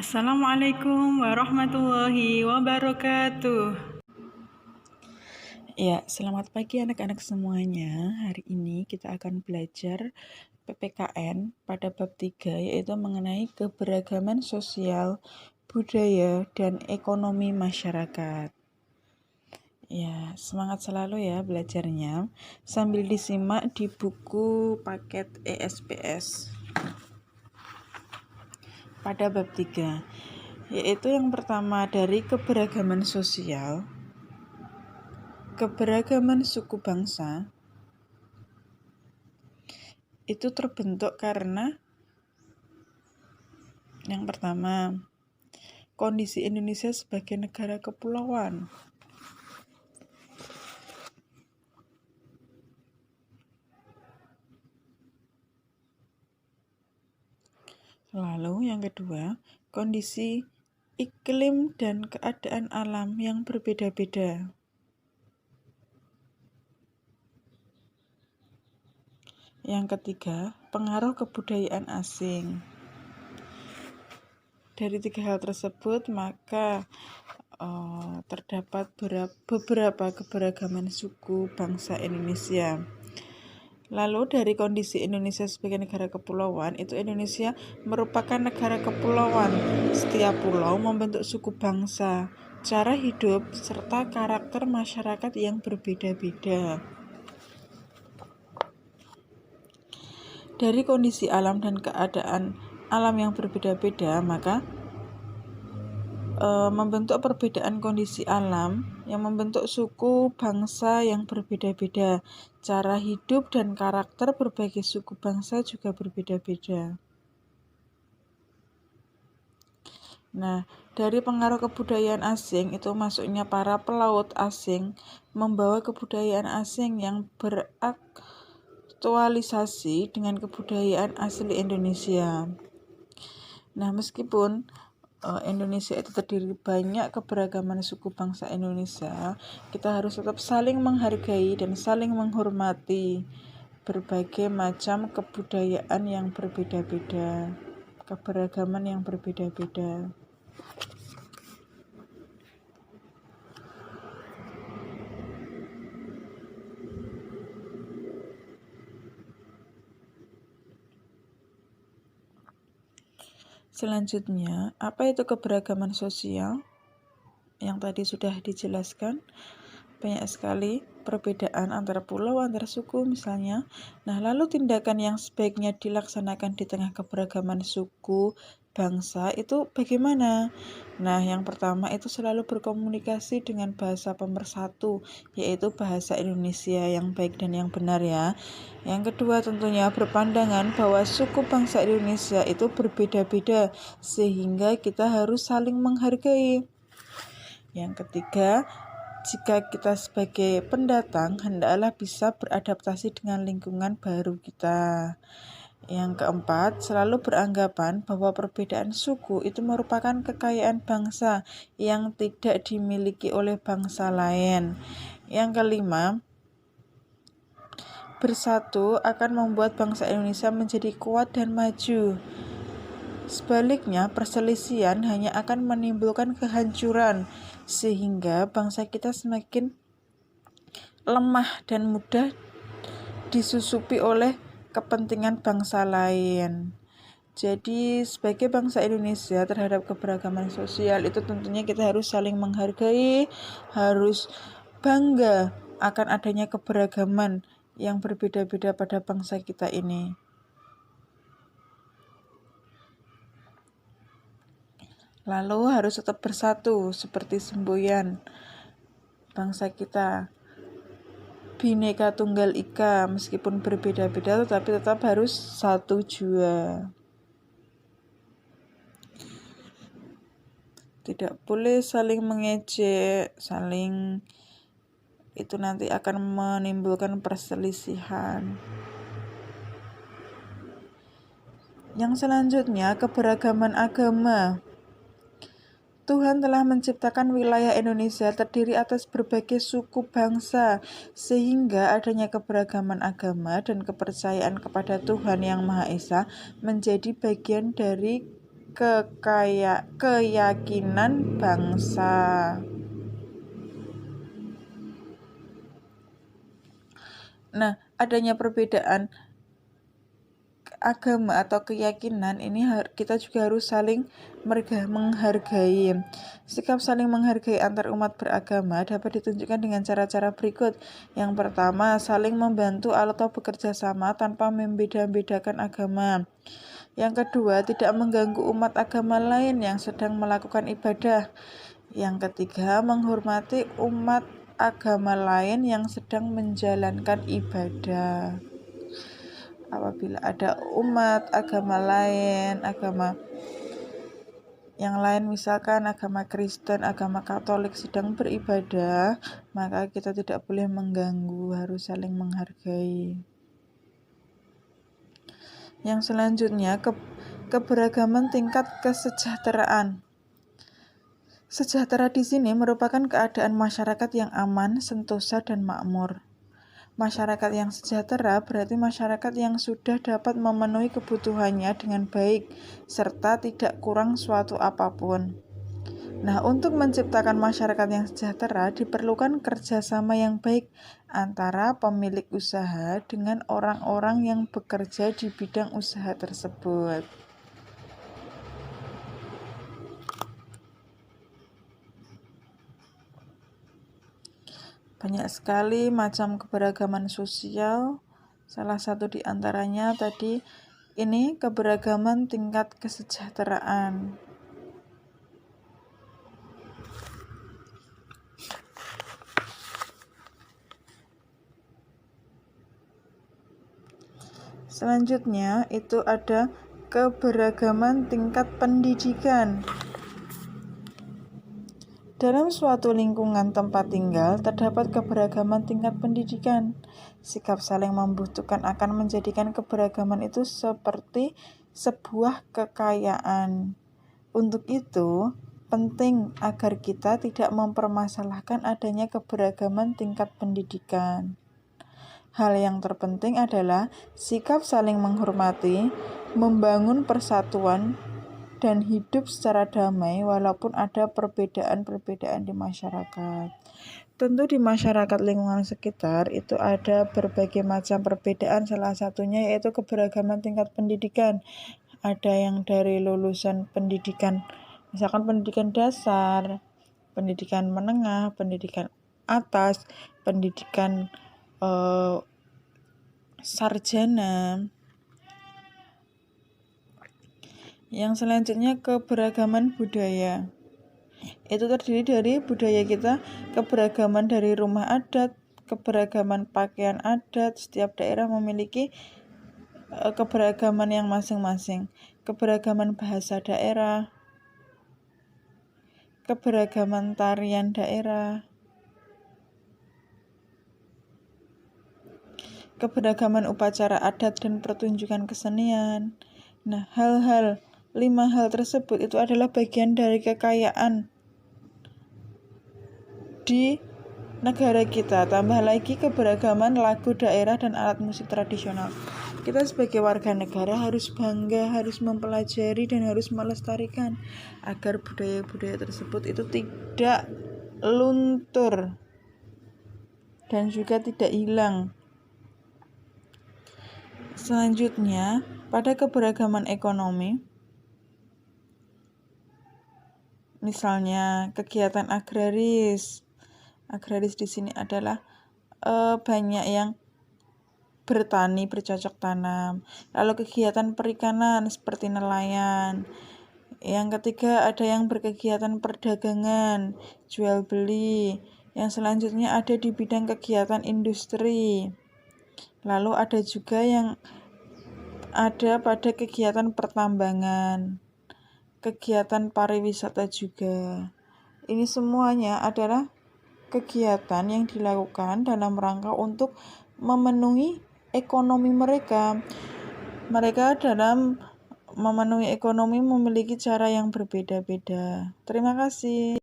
Assalamualaikum warahmatullahi wabarakatuh. Ya, selamat pagi anak-anak semuanya. Hari ini kita akan belajar PPKN pada bab 3, yaitu mengenai keberagaman sosial, budaya, dan ekonomi masyarakat. Ya, semangat selalu ya belajarnya, sambil disimak di buku paket ESPS pada bab 3, yaitu yang pertama dari keberagaman sosial, keberagaman suku bangsa. Itu terbentuk karena yang pertama, kondisi Indonesia sebagai negara kepulauan. Lalu yang kedua, kondisi iklim dan keadaan alam yang berbeda-beda. Yang ketiga, pengaruh kebudayaan asing. Dari 3 hal tersebut, maka terdapat beberapa keberagaman suku bangsa Indonesia. Lalu dari kondisi Indonesia sebagai negara kepulauan, itu Indonesia merupakan negara kepulauan. Setiap pulau membentuk suku bangsa, cara hidup, serta karakter masyarakat yang berbeda-beda. Dari kondisi alam dan keadaan alam yang berbeda-beda, maka membentuk perbedaan kondisi alam yang membentuk suku bangsa yang berbeda-beda. Cara hidup dan karakter berbagai suku bangsa juga berbeda-beda. Nah, dari pengaruh kebudayaan asing itu masuknya para pelaut asing membawa kebudayaan asing yang beraktualisasi dengan kebudayaan asli Indonesia. Nah, meskipun Indonesia itu terdiri banyak keberagaman suku bangsa Indonesia, kita harus tetap saling menghargai dan saling menghormati berbagai macam kebudayaan yang berbeda-beda, keberagaman yang berbeda-beda. Selanjutnya, apa itu keberagaman sosial? Yang tadi sudah dijelaskan, banyak sekali perbedaan antara pulau, antara suku misalnya. Nah, lalu tindakan yang sebaiknya dilaksanakan di tengah keberagaman suku, bangsa itu bagaimana? Nah, yang pertama itu selalu berkomunikasi dengan bahasa pemersatu, yaitu bahasa Indonesia yang baik dan yang benar ya. Yang kedua tentunya berpandangan bahwa suku bangsa Indonesia itu berbeda-beda, sehingga kita harus saling menghargai. Yang ketiga, jika kita sebagai pendatang, hendaklah bisa beradaptasi dengan lingkungan baru kita. Yang keempat, selalu beranggapan bahwa perbedaan suku itu merupakan kekayaan bangsa yang tidak dimiliki oleh bangsa lain. Yang kelima, bersatu akan membuat bangsa Indonesia menjadi kuat dan maju. Sebaliknya, perselisihan hanya akan menimbulkan kehancuran, sehingga bangsa kita semakin lemah dan mudah disusupi oleh kepentingan bangsa lain. Jadi sebagai bangsa Indonesia terhadap keberagaman sosial itu tentunya kita harus saling menghargai, harus bangga akan adanya keberagaman yang berbeda-beda pada bangsa kita ini. Lalu harus tetap bersatu seperti semboyan bangsa kita. Bhinneka Tunggal Ika, meskipun berbeda-beda tetapi tetap harus satu jua. Tidak boleh saling mengejek, itu nanti akan menimbulkan perselisihan. Yang selanjutnya, keberagaman agama. Tuhan telah menciptakan wilayah Indonesia terdiri atas berbagai suku bangsa, sehingga adanya keberagaman agama dan kepercayaan kepada Tuhan Yang Maha Esa menjadi bagian dari keyakinan bangsa. Nah, adanya perbedaan agama atau keyakinan ini kita juga harus saling menghargai. Sikap saling menghargai antar umat beragama dapat ditunjukkan dengan cara-cara berikut. Yang pertama, saling membantu atau bekerja sama tanpa membeda-bedakan agama. Yang kedua, tidak mengganggu umat agama lain yang sedang melakukan ibadah. Yang ketiga, menghormati umat agama lain yang sedang menjalankan ibadah. Apabila ada umat agama lain, agama yang lain misalkan agama Kristen, agama Katolik sedang beribadah, maka kita tidak boleh mengganggu, harus saling menghargai. Yang selanjutnya, keberagaman tingkat kesejahteraan. Sejahtera di sini merupakan keadaan masyarakat yang aman, sentosa, dan makmur. Masyarakat yang sejahtera berarti masyarakat yang sudah dapat memenuhi kebutuhannya dengan baik, serta tidak kurang suatu apapun. Nah, untuk menciptakan masyarakat yang sejahtera diperlukan kerjasama yang baik antara pemilik usaha dengan orang-orang yang bekerja di bidang usaha tersebut. Banyak sekali macam keberagaman sosial. Salah satu di antaranya tadi ini keberagaman tingkat kesejahteraan. Selanjutnya itu ada keberagaman tingkat pendidikan. Dalam suatu lingkungan tempat tinggal, terdapat keberagaman tingkat pendidikan. Sikap saling membutuhkan akan menjadikan keberagaman itu seperti sebuah kekayaan. Untuk itu, penting agar kita tidak mempermasalahkan adanya keberagaman tingkat pendidikan. Hal yang terpenting adalah sikap saling menghormati, membangun persatuan, dan hidup secara damai walaupun ada perbedaan-perbedaan di masyarakat. Tentu di masyarakat lingkungan sekitar itu ada berbagai macam perbedaan, salah satunya yaitu keberagaman tingkat pendidikan. Ada yang dari lulusan pendidikan, misalkan pendidikan dasar, pendidikan menengah, pendidikan atas, pendidikan sarjana. Yang selanjutnya keberagaman budaya. Itu terdiri dari budaya kita, keberagaman dari rumah adat, keberagaman pakaian adat. Setiap daerah memiliki keberagaman yang masing-masing. Keberagaman bahasa daerah, keberagaman tarian daerah, keberagaman upacara adat dan pertunjukan kesenian. Nah, 5 hal tersebut itu adalah bagian dari kekayaan di negara kita. Tambah lagi keberagaman lagu daerah dan alat musik tradisional. Kita sebagai warga negara harus bangga, harus mempelajari dan harus melestarikan agar budaya-budaya tersebut itu tidak luntur dan juga tidak hilang. Selanjutnya, pada keberagaman ekonomi, misalnya kegiatan agraris. Agraris di sini adalah banyak yang bertani, bercocok tanam. Lalu kegiatan perikanan seperti nelayan. Yang ketiga ada yang berkegiatan perdagangan, jual beli. Yang selanjutnya ada di bidang kegiatan industri. Lalu ada juga yang ada pada kegiatan pertambangan, kegiatan pariwisata juga. Ini semuanya adalah kegiatan yang dilakukan dalam rangka untuk memenuhi ekonomi mereka. Mereka dalam memenuhi ekonomi memiliki cara yang berbeda-beda. Terima kasih.